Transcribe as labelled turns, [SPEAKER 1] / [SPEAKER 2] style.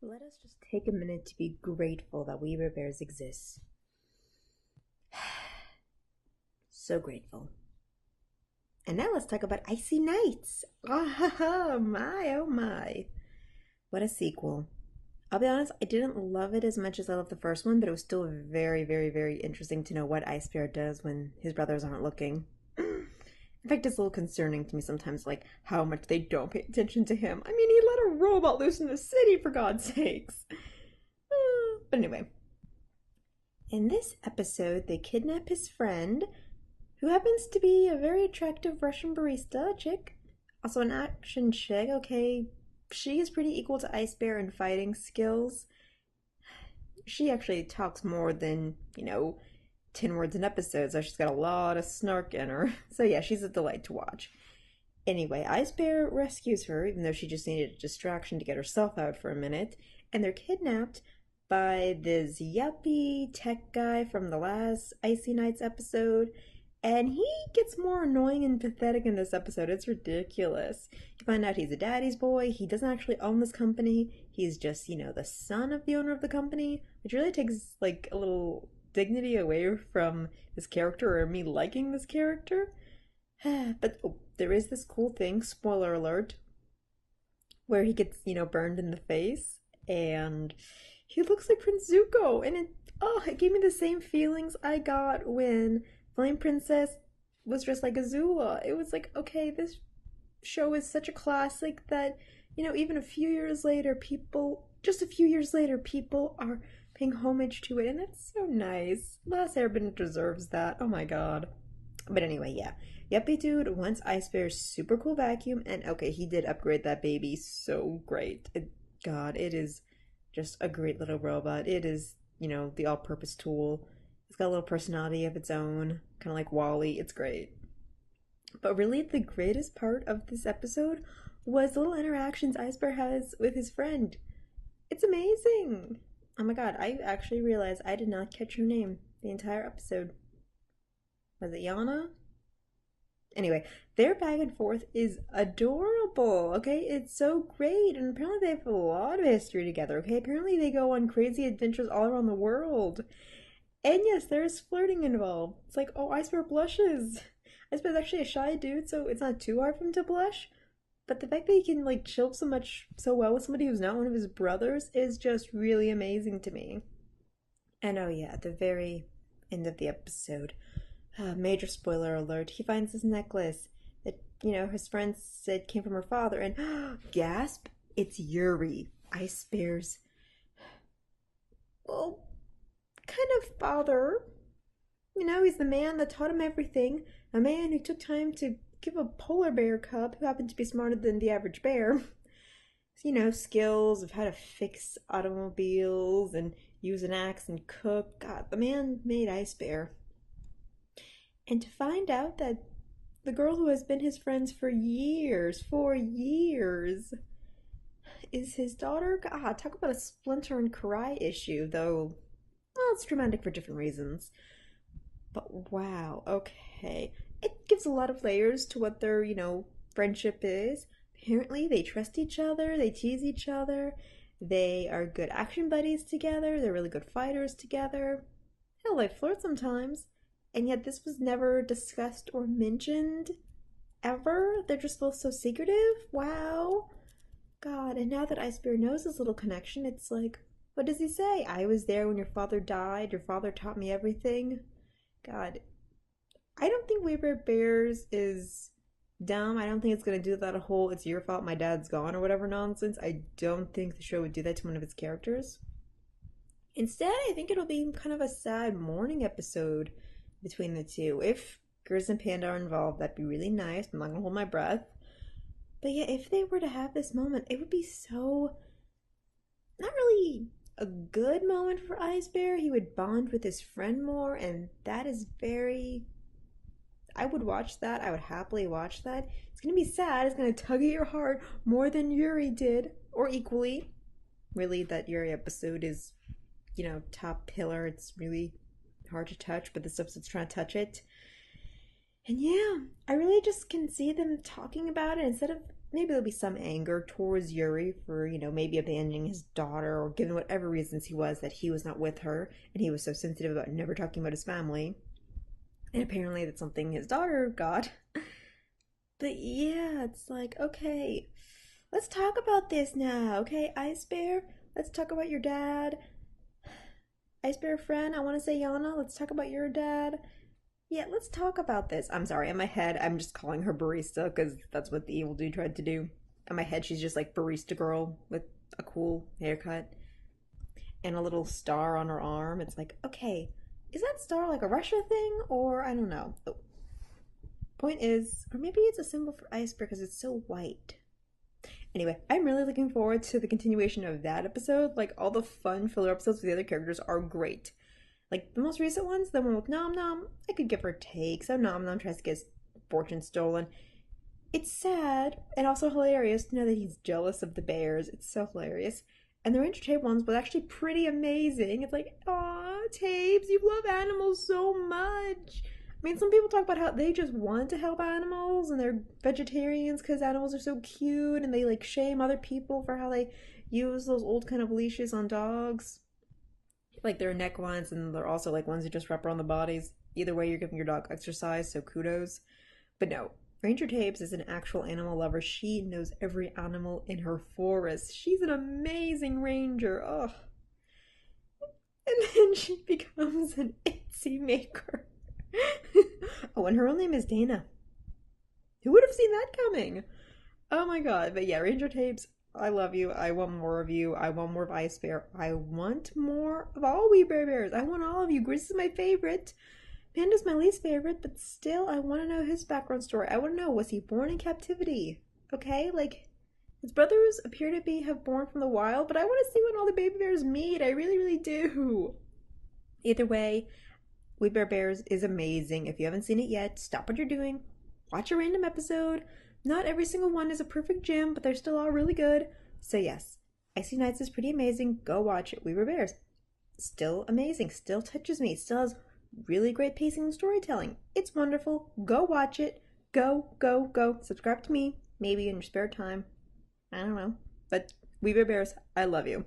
[SPEAKER 1] Let us just take a minute to be grateful that we bears exist. So grateful. And now let's talk about Icy Nights. Oh my, oh my. What a sequel. I'll be honest, I didn't love it as much as I loved the first one, but it was still very, very, very interesting to know what Ice Bear does when his brothers aren't looking. In fact, it's a little concerning to me sometimes, like how much they don't pay attention to him. I mean, he let a robot loose in the city, for God's sakes. But anyway, in this episode, they kidnap his friend, who happens to be a very attractive Russian barista chick. Also an action chick, okay. She is pretty equal to Ice Bear in fighting skills. She actually talks more than, 10 words an episode, so she's got a lot of snark in her. So yeah, she's a delight to watch. Anyway, Ice Bear rescues her, even though she just needed a distraction to get herself out for a minute, and they're kidnapped by this yuppie tech guy from the last Icy Nights episode, and he gets more annoying and pathetic in this episode. It's ridiculous. You find out he's a daddy's boy. He doesn't actually own this company. He's just, the son of the owner of the company, which really takes, like, a little dignity away from this character or me liking this character. But there is this cool thing, spoiler alert, where he gets, burned in the face and he looks like Prince Zuko. And it gave me the same feelings I got when Flame Princess was dressed like Azula. It was like, okay, this show is such a classic that, even just a few years later, people are paying homage to it. And that's so nice. Last Airbender deserves that. Oh my god. But anyway, yeah. Yuppie Dude wants Ice Bear's super cool vacuum, and okay, he did upgrade that baby so great. God, it is just a great little robot. It is, the all purpose tool. It's got a little personality of its own, kind of like Wally. It's great. But really, the greatest part of this episode was the little interactions Ice Bear has with his friend. It's amazing. Oh my god, I actually realized I did not catch her name the entire episode. Was it Yana? Anyway, their back and forth is adorable, okay? It's so great, and apparently they have a lot of history together, okay? Apparently they go on crazy adventures all around the world. And yes, there's flirting involved. It's like, oh, Ice Bear blushes. Ice Bear's actually a shy dude, so it's not too hard for him to blush. But the fact that he can, like, chill so well with somebody who's not one of his brothers is just really amazing to me. And oh yeah, at the very end of the episode, major spoiler alert, he finds this necklace that, his friend said came from her father, and gasp, it's Yuri, Ice Bear's, well, kind of father. He's the man that taught him everything, a man who took time to give a polar bear cub, who happened to be smarter than the average bear, skills of how to fix automobiles and use an axe and cook. God, the man made Ice Bear. And to find out that the girl who has been his friend for years, is his daughter. God, talk about a Splinter and Karai issue, though, well, it's dramatic for different reasons. But wow, okay. It gives a lot of layers to what their, friendship is. Apparently, they trust each other, they tease each other, they are good action buddies together, they're really good fighters together. Hell, they flirt sometimes. And yet this was never discussed or mentioned ever. They're just both so secretive. Wow. God, and now that Ice Bear knows this little connection, it's like, what does he say? I was there when your father died. Your father taught me everything. God, I don't think We Bare Bears is dumb. I don't think it's gonna do that whole "it's your fault my dad's gone" or whatever nonsense. I don't think the show would do that to one of its characters. Instead, I think it'll be kind of a sad mourning episode between the two. If Gers and Panda are involved, that'd be really nice. I'm not gonna hold my breath. But yeah, if they were to have this moment, it would be so not really a good moment for Ice Bear. He would bond with his friend more, and that is very. I would watch that. I would happily watch that. It's gonna be sad. It's gonna tug at your heart more than Yuri did, or equally. Really, that Yuri episode is, top pillar. It's really hard to touch, but this episode's trying to touch it. And yeah, I really just can see them talking about it instead of maybe there'll be some anger towards Yuri for, maybe abandoning his daughter or given whatever reasons he was that he was not with her and he was so sensitive about never talking about his family. And apparently that's something his daughter got. But yeah, it's like, okay, let's talk about this now, okay, Ice Bear? Let's talk about your dad. Ice Bear friend, I want to say Yana, let's talk about your dad. Yeah, let's talk about this. I'm sorry, in my head, I'm just calling her barista because that's what the evil dude tried to do. In my head, she's just like barista girl with a cool haircut and a little star on her arm. It's like, okay, is that star like a Russia thing or I don't know. Oh, point is, or maybe it's a symbol for ice because it's so white. Anyway, I'm really looking forward to the continuation of that episode. Like, all the fun filler episodes with the other characters are great. Like, the most recent ones, the one with Nom Nom, I could give or take. So Nom Nom tries to get his fortune stolen. It's sad and also hilarious to know that he's jealous of the bears. It's so hilarious. And the Ranger Tape ones was actually pretty amazing. It's like, aw, Tapes, you love animals so much. I mean, some people talk about how they just want to help animals and they're vegetarians because animals are so cute and they like shame other people for how they use those old kind of leashes on dogs. Like they're neck ones and they're also like ones that just wrap around the bodies. Either way, you're giving your dog exercise, so kudos. But no, Ranger Tapes is an actual animal lover. She knows every animal in her forest. She's an amazing ranger. Oh. And then she becomes an Etsy maker. Oh, and her real name is Dana. Who would have seen that coming? Oh my god. But yeah, Ranger Tapes, I love you. I want more of you. I want more of Ice Bear. I want more of all We Bear Bears. I want all of you. Grizz is my favorite. Panda's my least favorite, but still, I want to know his background story. I want to know, was he born in captivity? Okay, like, his brothers appear to have born from the wild, but I want to see when all the baby bears meet. I really, really do. Either way, We Bear Bears is amazing. If you haven't seen it yet, stop what you're doing. Watch a random episode. Not every single one is a perfect gem, but they're still all really good. So yes, Icy Nights is pretty amazing. Go watch it. We Bear Bears. Still amazing. Still touches me. Still has really great pacing and storytelling. It's wonderful. Go watch it. Go, go, go. Subscribe to me. Maybe in your spare time. I don't know. But We Bear Bears, I love you.